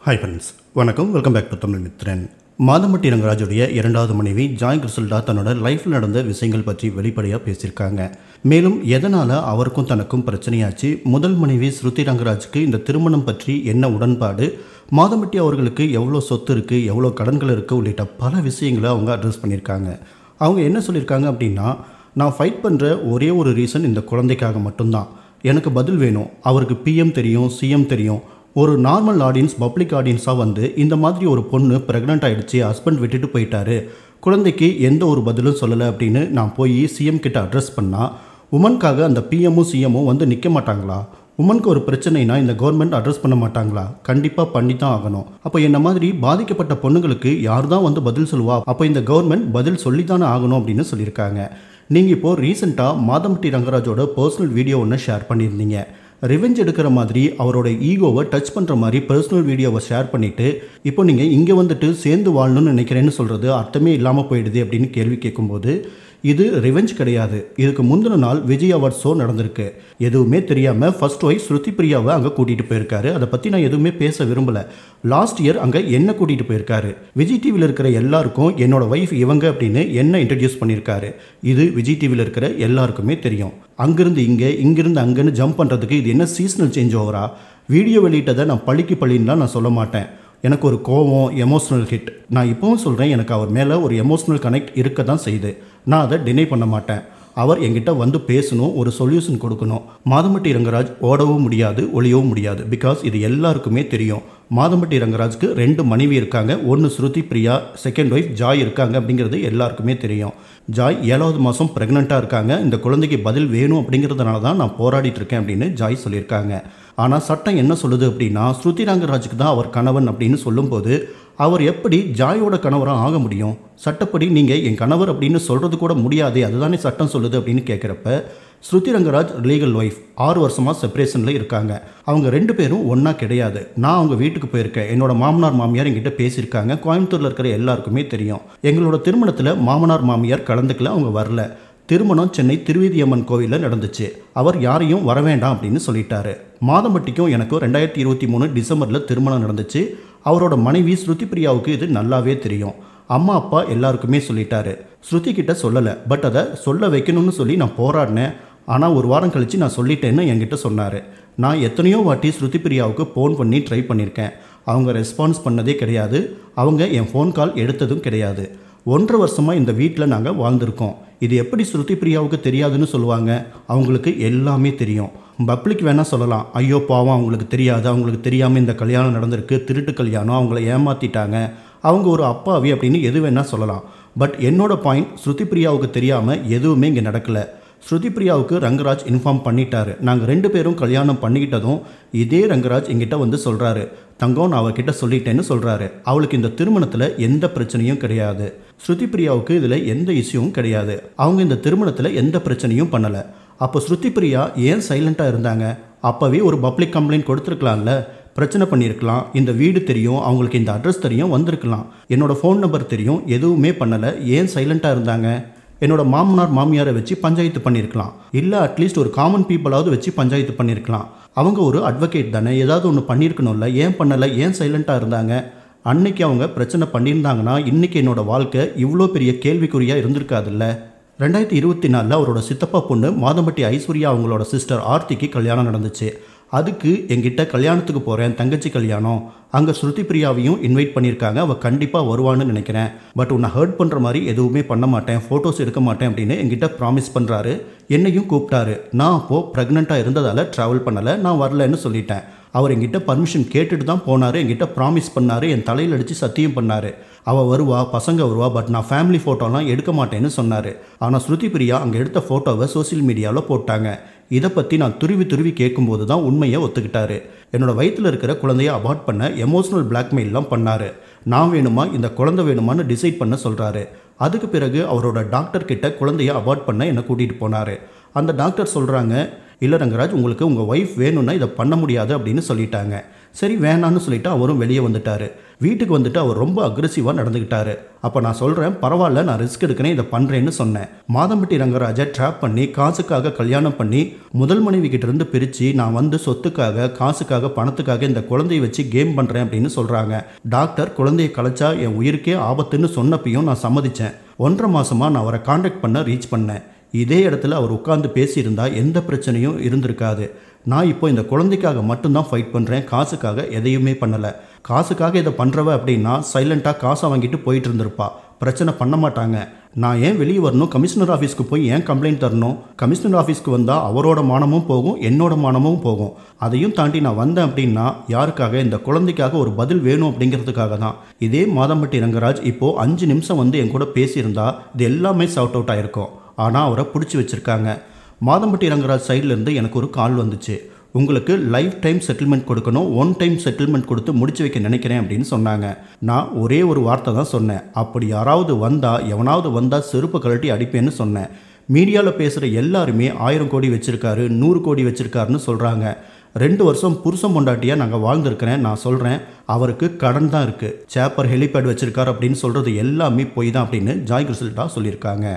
Hi friends, வணக்கம். Welcome back to Tamil Mithran. Madhampatti ரங்கராஜுடைய இரண்டாவது மனைவி ஜாய் கிறிசல்டா தன்னோட லைஃப்பில் நடந்த விஷயங்கள் பற்றி வெளிப்படையாக பேசியிருக்காங்க. மேலும் எதனால் அவருக்கும் தனக்கும் பிரச்சனையாச்சு, முதல் மனைவி ஸ்ருதி ரங்கராஜுக்கு இந்த திருமணம் பற்றி என்ன உடன்பாடு, மாதம்பட்டி அவர்களுக்கு எவ்வளோ சொத்து இருக்குது, எவ்வளோ கடன்கள் இருக்குது உள்ளிட்ட பல விஷயங்களை அவங்க அட்ரஸ் பண்ணியிருக்காங்க. அவங்க என்ன சொல்லியிருக்காங்க அப்படின்னா, நான் ஃபைட் பண்ணுற ஒரே ஒரு ரீசன் இந்த குழந்தைக்காக மட்டும்தான். எனக்கு பதில் வேணும். அவருக்கு பிஎம் தெரியும், சிஎம் தெரியும். ஒரு நார்மல் ஆடியன்ஸ், பப்ளிக் ஆடியன்ஸாக வந்து இந்த மாதிரி ஒரு பொண்ணு ப்ரெக்னென்ட் ஆகிடுச்சு, ஹஸ்பண்ட் விட்டுட்டு போயிட்டாரு, குழந்தைக்கு எந்த ஒரு பதிலும் சொல்லலை அப்படின்னு நான் போய் சிஎம் கிட்ட அட்ரஸ் பண்ணால், உமனுக்காக அந்த பிஎம்மும் சிஎம்மும் வந்து நிற்க மாட்டாங்களா? உமனுக்கு ஒரு பிரச்சனைனா இந்த கவர்மெண்ட் அட்ரஸ் பண்ண மாட்டாங்களா? கண்டிப்பாக பண்ணி தான் ஆகணும். அப்போ என்ன மாதிரி பாதிக்கப்பட்ட பொண்ணுங்களுக்கு யார் தான் வந்து பதில் சொல்லுவா? அப்போ இந்த கவர்மெண்ட் பதில் சொல்லி தானே ஆகணும் அப்படின்னு சொல்லியிருக்காங்க. நீங்கள் இப்போது ரீசெண்டாக மாதம்பட்டி ரங்கராஜோட பர்சனல் வீடியோ ஒன்று ஷேர் பண்ணியிருந்தீங்க. ரிவெஞ்ச் எடுக்கிற மாதிரி, அவரோட ஈகோவை டச் பண்ணுற மாதிரி பர்சனல் வீடியோவை ஷேர் பண்ணிவிட்டு, இப்போ நீங்கள் இங்கே வந்துட்டு சேர்ந்து வாழணும்னு நினைக்கிறேன்னு சொல்கிறது அர்த்தமே இல்லாமல் போயிடுது அப்படின்னு கேள்வி கேட்கும்போது, இது ரிவெஞ்ச் கிடையாது. இதுக்கு முந்தின நாள் விஜய் அவார்ட் ஷோ நடந்திருக்கு. எதுவுமே தெரியாமல் ஃபர்ஸ்ட் ஒய்ஃப் ஸ்ருதி பிரியாவை அங்கே கூட்டிகிட்டு போயிருக்காரு. அதை பற்றி நான் எதுவுமே பேச விரும்பலை. லாஸ்ட் இயர் அங்கே என்ன கூட்டிகிட்டு போயிருக்காரு. விஜய் டிவியில் இருக்கிற எல்லாருக்கும் என்னோட ஒய்ஃப் இவங்க அப்படின்னு என்ன இன்ட்ரடியூஸ் பண்ணியிருக்காரு. இது விஜய் டிவியில் இருக்கிற எல்லாருக்குமே தெரியும். அங்கிருந்து இங்கே, இங்கிருந்து அங்கேன்னு ஜம்ப் பண்ணுறதுக்கு இது என்ன சீசனல் சேஞ்ச் ஓவரா? வீடியோ வெளியிட்டதை நான் பழிக்கு பழின்லாம் நான் சொல்ல மாட்டேன். எனக்கு ஒரு கோவம், எமோஷ்னல் ஹிட். நான் இப்போவும் சொல்கிறேன், எனக்கு அவர் மேலே ஒரு எமோஷ்னல் கனெக்ட் இருக்க தான் செய்யுது. நான் அதை டினை பண்ண மாட்டேன். அவர் என்கிட்ட வந்து பேசணும், ஒரு சொல்யூஷன் கொடுக்கணும். மாதம்பட்டி ரங்கராஜ் ஓடவும் முடியாது, ஒளியவும் முடியாது. பிகாஸ் இது எல்லாருக்குமே தெரியும். மாதம்பட்டி ரங்கராஜுக்கு 2 மனைவி இருக்காங்க. ஒன்று ஸ்ருதி பிரியா, செகண்ட் ஒய்ஃப் ஜாய் இருக்காங்க அப்படிங்கிறது எல்லாருக்குமே தெரியும். ஜாய் 7வது மாதம் ப்ரெக்னெண்ட்டாக இருக்காங்க. இந்த குழந்தைக்கு பதில் வேணும் அப்படிங்கிறதுனால தான் நான் போராடிட்டு இருக்கேன் அப்படின்னு ஜாய் சொல்லியிருக்காங்க. ஆனால் சட்டம் என்ன சொல்லுது அப்படின்னா, ஸ்ருதி ரங்கராஜுக்கு தான் அவர் கணவன் அப்படின்னு சொல்லும்போது, அவர் எப்படி ஜாயோட கணவராக ஆக முடியும்? சட்டப்படி நீங்கள் என் கணவர் அப்படின்னு சொல்கிறது கூட முடியாதே, அதுதானே சட்டம் சொல்லுது அப்படின்னு கேட்குறப்ப, ஸ்ருதி ரங்கராஜ் லீகல் ஒய்ஃப் 6 வருஷமாக செப்பரேஷனில் இருக்காங்க. அவங்க 2 பேரும் ஒன்றா கிடையாது. நான் அவங்க வீட்டுக்கு போயிருக்கேன். என்னோட மாமனார் மாமியார் என்கிட்ட பேசியிருக்காங்க. கோயம்புத்தூரில் இருக்கிற எல்லாருக்குமே தெரியும். எங்களோட திருமணத்தில் மாமனார் மாமியார் கலந்துக்கல, அவங்க வரல. திருமணம் சென்னை திருவேதியம்மன் கோவிலில் நடந்துச்சு. அவர் யாரையும் வர வேண்டாம் அப்படின்னு சொல்லிட்டாரு. மாதம்பட்டிக்கும் எனக்கும் 2023 டிசம்பரில் திருமணம் நடந்துச்சு. அவரோட மனைவி ஸ்ருதி பிரியாவுக்கு இது நல்லாவே தெரியும். அம்மா அப்பா எல்லாருக்குமே சொல்லிட்டாரு. ஸ்ருதி கிட்ட சொல்லலை. பட் அதை சொல்ல வைக்கணும்னு சொல்லி நான் போராடினேன். ஆனால் ஒரு வாரம் கழித்து நான் சொல்லிட்டேன்னு என்கிட்ட சொன்னார். நான் எத்தனையோ வாட்டி ஸ்ருதி பிரியாவுக்கு ஃபோன் பண்ணி ட்ரை பண்ணியிருக்கேன். அவங்க ரெஸ்பான்ஸ் பண்ணதே கிடையாது. அவங்க என் ஃபோன் கால் எடுத்ததும் கிடையாது. 1.5 வருஷமாக இந்த வீட்டில் நாங்கள் வாழ்ந்திருக்கோம். இது எப்படி ஸ்ருதி பிரியாவுக்கு தெரியாதுன்னு சொல்லுவாங்க? அவங்களுக்கு எல்லாமே தெரியும். பப்ளிக் வேணால் சொல்லலாம், ஐயோ பாவம் அவங்களுக்கு தெரியாது, அவங்களுக்கு தெரியாமல் இந்த கல்யாணம் நடந்திருக்கு, திருட்டு கல்யாணம், அவங்கள ஏமாற்றிட்டாங்க, அவங்க ஒரு அப்பாவி அப்படின்னு எது வேணால் சொல்லலாம். பட் என்னோட பாயிண்ட், ஸ்ருதி பிரியாவுக்கு தெரியாமல் எதுவுமே இங்கே நடக்கலை. ஸ்ருதி பிரியாவுக்கு ரங்கராஜ் இன்ஃபார்ம் பண்ணிட்டாரு. நாங்கள் 2 பேரும் கல்யாணம் பண்ணிக்கிட்டதும் இதே ரங்கராஜ் எங்கிட்ட வந்து சொல்கிறாரு, தங்கம் நான் அவர்கிட்ட சொல்லிட்டேன்னு சொல்கிறாரு. அவளுக்கு இந்த திருமணத்தில் எந்த பிரச்சனையும் கிடையாது. ஸ்ருதி பிரியாவுக்கு இதில் எந்த இஷ்யூவும் கிடையாது. அவங்க இந்த திருமணத்தில் எந்த பிரச்சனையும் பண்ணலை. அப்போ ஸ்ருதி பிரியா ஏன் சைலண்ட்டாக இருந்தாங்க? அப்போவே ஒரு பப்ளிக் கம்ப்ளைண்ட் கொடுத்துருக்கலாம்ல, பிரச்சனை பண்ணியிருக்கலாம். இந்த வீடு தெரியும், அவங்களுக்கு இந்த அட்ரஸ் தெரியும், வந்திருக்கலாம். என்னோட ஃபோன் நம்பர் தெரியும், எதுவுமே பண்ணலை. ஏன் சைலண்ட்டாக இருந்தாங்க? என்னோட மாமனார் மாமியாரை வச்சு பஞ்சாயத்து பண்ணியிருக்கலாம். இல்லை அட்லீஸ்ட் ஒரு காமன் பீப்புளாவது வச்சு பஞ்சாயத்து பண்ணியிருக்கலாம். அவங்க ஒரு அட்வொகேட் தானே, ஏதாவது ஒன்று பண்ணியிருக்கணும்ல. ஏன் பண்ணலை? ஏன் சைலண்ட்டாக இருந்தாங்க? அன்னைக்கு அவங்க பிரச்சனை பண்ணியிருந்தாங்கன்னா இன்றைக்கி என்னோட வாழ்க்கை இவ்வளோ பெரிய கேள்விக்குறியாக இருந்திருக்காதுல்ல. 2024 அவரோட சித்தப்பா பொண்ணு மாதம்பட்டி ஐஸ்வர்யா அவங்களோட சிஸ்டர் ஆர்த்திக்கு கல்யாணம் நடந்துச்சு. அதுக்கு என்கிட்ட கல்யாணத்துக்கு போகிறேன், தங்கச்சி கல்யாணம், அங்கே ஸ்ருதி பிரியாவையும் இன்வைட் பண்ணியிருக்காங்க, அவள் கண்டிப்பாக வருவான்னு நினைக்கிறேன். பட் உன்னை ஹர்ட் பண்ணுற மாதிரி எதுவுமே பண்ண மாட்டேன், ஃபோட்டோஸ் எடுக்க மாட்டேன் அப்படின்னு என்கிட்ட ப்ராமிஸ் பண்ணுறாரு. என்னையும் கூப்பிட்டாரு. நான் அப்போது ப்ரெக்னெண்ட்டாக இருந்ததால் ட்ராவல் பண்ணலை, நான் வரலன்னு சொல்லிட்டேன். அவர் என்கிட்ட பர்மிஷன் கேட்டுட்டு தான் போனார். என்கிட்ட ப்ராமிஸ் பண்ணார், என் தலையில் அடித்து சத்தியம் பண்ணார், அவள் வருவா, பசங்க வருவா, பட் நான் ஃபேமிலி ஃபோட்டோலாம் எடுக்க மாட்டேன்னு சொன்னார். ஆனால் ஸ்ருதி பிரியா அங்கே எடுத்த ஃபோட்டோவை சோசியல் மீடியாவில் போட்டாங்க. இதை பற்றி நான் துருவி கேட்கும்போது தான் உண்மையை ஒத்துக்கிட்டாரு. என்னோட வயிற்றில் இருக்கிற குழந்தைய அபார்ட் பண்ண எமோஷ்னல் பிளாக்மெயிலாம் பண்ணார். நான் வேணுமா, இந்த குழந்தை வேணுமான்னு டிசைட் பண்ண சொல்கிறாரு. அதுக்கு பிறகு அவரோட டாக்டர் கிட்ட குழந்தைய அபார்ட் பண்ண என்னை கூட்டிகிட்டு போனார். அந்த டாக்டர் சொல்கிறாங்க, இல்லை ரங்கராஜ், உங்களுக்கு உங்கள் ஒய்ஃப் வேணும்னா இதை பண்ண முடியாது அப்படின்னு சொல்லிட்டாங்க. சரி வேணான்னு சொல்லிவிட்டு அவரும் வெளியே வந்துட்டார். வீட்டுக்கு வந்துட்டு அவர் ரொம்ப அக்ரெசிவாக நடந்துக்கிட்டாரு. அப்போ நான் சொல்கிறேன், பரவாயில்ல, நான் ரிஸ்க் எடுக்கிறேன், இதை பண்ணுறேன்னு சொன்னேன். மாதம்பட்டி ரங்கராஜை ட்ராப் பண்ணி காசுக்காக கல்யாணம் பண்ணி முதல் மனைவி கிட்ட இருந்து பிரித்து நான் வந்து சொத்துக்காக, காசுக்காக, பணத்துக்காக இந்த குழந்தையை வச்சு கேம் பண்ணுறேன் அப்படின்னு சொல்கிறாங்க. டாக்டர் குழந்தையை கலைச்சா என் உயிருக்கே ஆபத்துன்னு சொன்னப்பையும் நான் சம்மதித்தேன். 1.5 மாதமாக நான் அவரை காண்டாக்ட் பண்ண ரீச் பண்ணேன். இதே இடத்துல அவர் உட்கார்ந்து பேசியிருந்தா எந்த பிரச்சனையும் இருந்திருக்காது. நான் இப்போ இந்த குழந்தைக்காக மட்டும்தான் ஃபைட் பண்ணுறேன், காசுக்காக எதையுமே பண்ணலை. காசுக்காக இதை பண்ணுறவ அப்படின்னா சைலண்ட்டாக காசை வாங்கிட்டு போயிட்டு இருந்திருப்பா, பிரச்சனை பண்ண மாட்டாங்க. நான் ஏன் வெளியே வரணும், கமிஷனர் ஆஃபீஸ்க்கு போய் ஏன் கம்ப்ளைண்ட் தரணும்? கமிஷனர் ஆஃபீஸ்க்கு வந்தால் அவரோட மானமும் போகும், என்னோட மானமும் போகும். அதையும் தாண்டி நான் வந்தேன் அப்படின்னா யாருக்காக? இந்த குழந்தைக்காக ஒரு பதில் வேணும் அப்படிங்கிறதுக்காக தான். இதே மாதம்பட்டி ரங்கராஜ் இப்போது 5 நிமிஷம் வந்து என் கூட பேசியிருந்தா இது எல்லாமே சார்ட் அவுட் ஆகிருக்கும். ஆனால் அவரை பிடிச்சி வச்சுருக்காங்க. மாதம்பட்டி ரங்கராஜ் சைட்லேருந்து எனக்கு ஒரு கால் வந்துச்சு. உங்களுக்கு லைஃப் டைம் செட்டில்மெண்ட் கொடுக்கணும், 1 டைம் செட்டில்மெண்ட் கொடுத்து முடிச்சு வைக்க நினைக்கிறேன் அப்படின்னு சொன்னாங்க. நான் ஒரே ஒரு வார்த்தை தான் சொன்னேன், அப்படி யாராவது வந்தால், எவனாவது வந்தால் செருப்பு கழட்டி அடிப்பேன்னு சொன்னேன். மீடியாவில் பேசுகிற எல்லாருமே 1000 கோடி வச்சுருக்காரு, 100 கோடி வச்சுருக்காருன்னு சொல்கிறாங்க. 2 வருஷம் புருஷன் பொண்டாட்டியாக நாங்கள் வாழ்ந்துருக்கிறேன். நான் சொல்கிறேன், அவருக்கு கடன் தான் இருக்குது. சேப்பர் ஹெலிபேட் வச்சுருக்காரு அப்படின்னு சொல்கிறது எல்லாமே பொய் தான் அப்படின்னு ஜாய் கிறிசல்டா சொல்லியிருக்காங்க.